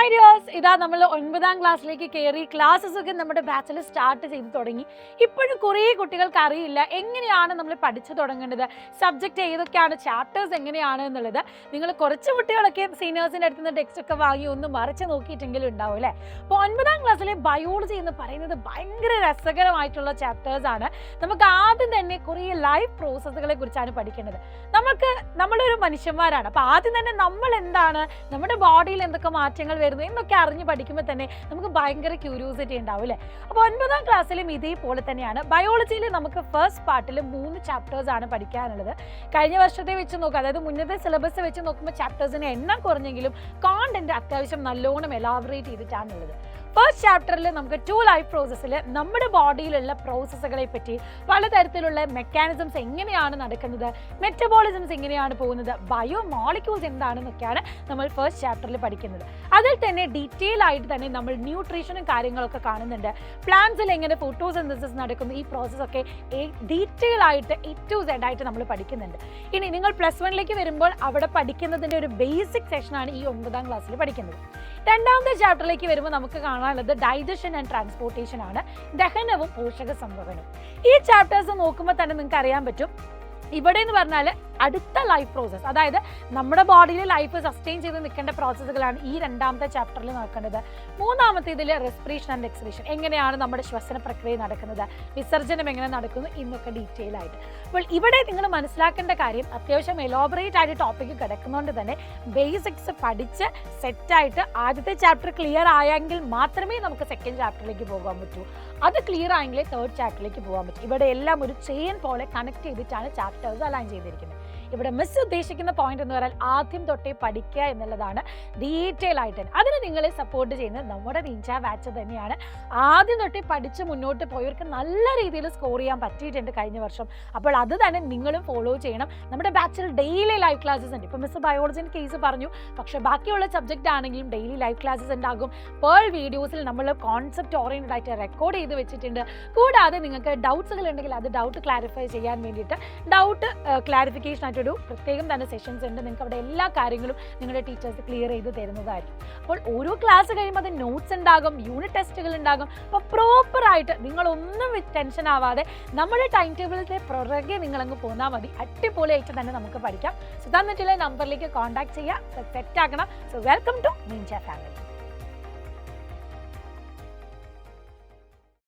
Hi dears, ഇതാ നമ്മൾ 9ാം ക്ലാസ്സിലേക്ക് കയറി. ക്ലാസ്സസ് ഒക്കെ നമ്മുടെ ബാച്ചിൽ സ്റ്റാർട്ട് ചെയ്ത് തുടങ്ങി. ഇപ്പോഴും കുറേ കുട്ടികൾക്ക് അറിയില്ല എങ്ങനെയാണ് നമ്മൾ പഠിച്ചു തുടങ്ങേണ്ടത്, സബ്ജക്റ്റ് ഏതൊക്കെയാണ്, ചാപ്റ്റേഴ്സ് എങ്ങനെയാണ് എന്നുള്ളത്. നിങ്ങൾ കുറച്ച് കുട്ടികളൊക്കെ സീനിയേഴ്സിൻ്റെ അടുത്ത് നിന്ന് ടെക്സ്റ്റ് ഒക്കെ വാങ്ങി ഒന്ന് മറിച്ച് നോക്കിയിട്ടെങ്കിലും ഉണ്ടാവും അല്ലേ. അപ്പോൾ 9ാം ക്ലാസ്സിലെ ബയോളജി എന്ന് പറയുന്നത് ഭയങ്കര രസകരമായിട്ടുള്ള ചാപ്റ്റേഴ്സ് ആണ്. നമുക്ക് ആദ്യം തന്നെ കുറേ ലൈഫ് പ്രോസസ്സുകളെ കുറിച്ചാണ് പഠിക്കേണ്ടത്. നമ്മളൊരു മനുഷ്യന്മാരാണ്. അപ്പോൾ ആദ്യം തന്നെ നമ്മൾ എന്താണ്, നമ്മുടെ ബോഡിയിൽ എന്തൊക്കെ മാറ്റങ്ങൾ വരുന്നു എന്നൊക്കെ അറിഞ്ഞ് പഠിക്കുമ്പോൾ തന്നെ നമുക്ക് ഭയങ്കര ക്യൂരിയോസിറ്റി ഉണ്ടാവും അല്ലേ. അപ്പോൾ 9ാം ക്ലാസ്സിലും ഇതേപോലെ തന്നെയാണ്. ബയോളജിയിൽ നമുക്ക് ഫസ്റ്റ് പാർട്ടിൽ 3 ചാപ്റ്റേഴ്സ് ആണ് പഠിക്കാനുള്ളത്. കഴിഞ്ഞ വർഷത്തെ വെച്ച് നോക്കുക, അതായത് മുന്നത്തെ സിലബസ് വെച്ച് നോക്കുമ്പോൾ ചാപ്റ്റേഴ്സിന് എണ്ണം കുറഞ്ഞെങ്കിലും കോണ്ടന്റ് അത്യാവശ്യം നല്ലോണം എലാബറേറ്റ് ചെയ്തിട്ടാണുള്ളത്. ഫസ്റ്റ് ചാപ്റ്ററിൽ നമുക്ക് 2 ലൈഫ് പ്രോസസ്സിൽ നമ്മുടെ ബോഡിയിലുള്ള പ്രോസസ്സുകളെ പറ്റി, പലതരത്തിലുള്ള മെക്കാനിസംസ് എങ്ങനെയാണ് നടക്കുന്നത്, മെറ്റബോളിസംസ് എങ്ങനെയാണ് പോകുന്നത്, ബയോ മോളിക്യൂൾസ് എന്താണെന്നൊക്കെയാണ് നമ്മൾ ഫസ്റ്റ് ചാപ്റ്ററിൽ പഠിക്കുന്നത്. അതിൽ തന്നെ ഡീറ്റെയിൽ ആയിട്ട് തന്നെ നമ്മൾ ന്യൂട്രീഷനും കാര്യങ്ങളൊക്കെ കാണുന്നുണ്ട്. പ്ലാന്റ്സിൽ എങ്ങനെ ഫോട്ടോസിന്തസിസ് നടക്കുന്നു, ഈ പ്രോസസ്സൊക്കെ ഡീറ്റെയിൽ ആയിട്ട് A to Z ആയിട്ട് നമ്മൾ പഠിക്കുന്നുണ്ട്. ഇനി നിങ്ങൾ +1ലേക്ക് വരുമ്പോൾ അവിടെ പഠിക്കുന്നതിൻ്റെ ഒരു ബേസിക് സെഷനാണ് ഈ 9ാം ക്ലാസ്സിൽ പഠിക്കുന്നത്. രണ്ടാമത്തെ ചാപ്റ്ററിലേക്ക് വരുമ്പോൾ നമുക്ക് കാണാനുള്ളത് ഡൈജഷൻ ആൻഡ് ട്രാൻസ്പോർട്ടേഷൻ ആണ്, ദഹനവും പോഷക സംഭരണവും. ഈ ചാപ്റ്റേഴ്സ് നോക്കുമ്പോൾ തന്നെ നിങ്ങൾക്ക് അറിയാൻ പറ്റും, ഇവിടെ എന്ന് പറഞ്ഞാൽ അടുത്ത ലൈഫ് പ്രോസസ്സ്, അതായത് നമ്മുടെ ബോഡിയിൽ ലൈഫ് സസ്റ്റെയിൻ ചെയ്ത് നിൽക്കേണ്ട പ്രോസസ്സുകളാണ് ഈ രണ്ടാമത്തെ ചാപ്റ്ററിൽ നോക്കേണ്ടത്. മൂന്നാമത്തെ ഇതിൽ റെസ്പിറേഷൻ ആൻഡ് എക്സ്പിറേഷൻ, എങ്ങനെയാണ് നമ്മുടെ ശ്വസന പ്രക്രിയ നടക്കുന്നത്, വിസർജനം എങ്ങനെ നടക്കുന്നു എന്നൊക്കെ ഡീറ്റെയിൽ ആയിട്ട്. അപ്പോൾ ഇവിടെ നിങ്ങൾ മനസ്സിലാക്കേണ്ട കാര്യം, അത്യാവശ്യം എലോബറേറ്റ് ആയിട്ട് ടോപ്പിക്ക് കിടക്കുന്നതുകൊണ്ട് തന്നെ ബേസിക്സ് പഠിച്ച് സെറ്റായിട്ട് ആദ്യത്തെ ചാപ്റ്റർ ക്ലിയർ ആയെങ്കിൽ മാത്രമേ നമുക്ക് സെക്കൻഡ് ചാപ്റ്ററിലേക്ക് പോകാൻ പറ്റൂ. അത് ക്ലിയർ ആയെങ്കിലേ തേർഡ് ചാപ്റ്ററിലേക്ക് പോകാൻ പറ്റും. ഇവിടെ എല്ലാം ഒരു ചെയിൻ പോലെ കണക്ട് ചെയ്തിട്ടാണ് ചാപ്റ്റേഴ്സ് അലൈൻ ചെയ്തിരിക്കുന്നത്. ഇവിടെ മിസ് ഉദ്ദേശിക്കുന്ന പോയിന്റ് എന്ന് പറഞ്ഞാൽ ആദ്യം തൊട്ടേ പഠിക്കുക എന്നുള്ളതാണ്, ഡീറ്റെയിൽ ആയിട്ട് തന്നെ. അതിന് നിങ്ങളെ സപ്പോർട്ട് ചെയ്യുന്നത് നമ്മുടെ നിഞ്ച ബാച്ച് തന്നെയാണ്. ആദ്യം തൊട്ടേ പഠിച്ച് മുന്നോട്ട് പോയവർക്ക് നല്ല രീതിയിൽ സ്കോർ ചെയ്യാൻ പറ്റിയിട്ടുണ്ട് കഴിഞ്ഞ വർഷം. അപ്പോൾ അത് തന്നെ നിങ്ങളും ഫോളോ ചെയ്യണം. നമ്മുടെ ബാച്ചിൽ ഡെയിലി ലൈവ് ക്ലാസ്സസ് ഉണ്ട്. ഇപ്പോൾ മിസ് ബയോളജിൻ്റെ കേസ് പറഞ്ഞു, പക്ഷേ ബാക്കിയുള്ള സബ്ജക്റ്റ് ആണെങ്കിലും ഡെയിലി ലൈവ് ക്ലാസ്സസ് ഉണ്ടാകും. പേൾ വീഡിയോസിൽ നമ്മൾ കോൺസെപ്റ്റ് ഓറിയൻറ്റഡ് ആയിട്ട് റെക്കോർഡ് ചെയ്ത് വെച്ചിട്ടുണ്ട്. കൂടാതെ നിങ്ങൾക്ക് ഡൗട്ട്സുകൾ ഉണ്ടെങ്കിൽ അത് ഡൗട്ട് ക്ലാരിഫൈ ചെയ്യാൻ വേണ്ടിയിട്ട് ഡൗട്ട് ക്ലാരിഫിക്കേഷൻ ആയിട്ടൊരു പ്രത്യേകം തന്നെ സെഷൻസ് ഉണ്ട്. നിങ്ങൾക്ക് അവിടെ എല്ലാ കാര്യങ്ങളും നിങ്ങളുടെ ടീച്ചേഴ്സ് ക്ലിയർ ചെയ്ത് തരുന്നതായിരിക്കും. അപ്പോൾ ഓരോ ക്ലാസ് കഴിയുമ്പോൾ അത് നോട്ട്സ് ഉണ്ടാകും, യൂണിറ്റ് ടെസ്റ്റുകൾ ഉണ്ടാകും. അപ്പോൾ പ്രോപ്പറായിട്ട് നിങ്ങളൊന്നും ടെൻഷൻ ആവാതെ നമ്മുടെ ടൈം ടേബിളിൻ്റെ പുറകെ നിങ്ങളങ്ങ് പോന്നാൽ മതി. അടിപൊളിയായിട്ട് തന്നെ നമുക്ക് പഠിക്കാം. സുധാന്നിട്ടുള്ള നമ്പറിലേക്ക് കോൺടാക്ട് ചെയ്യുക, സെറ്റ് ആക്കണം. So welcome to ninja family.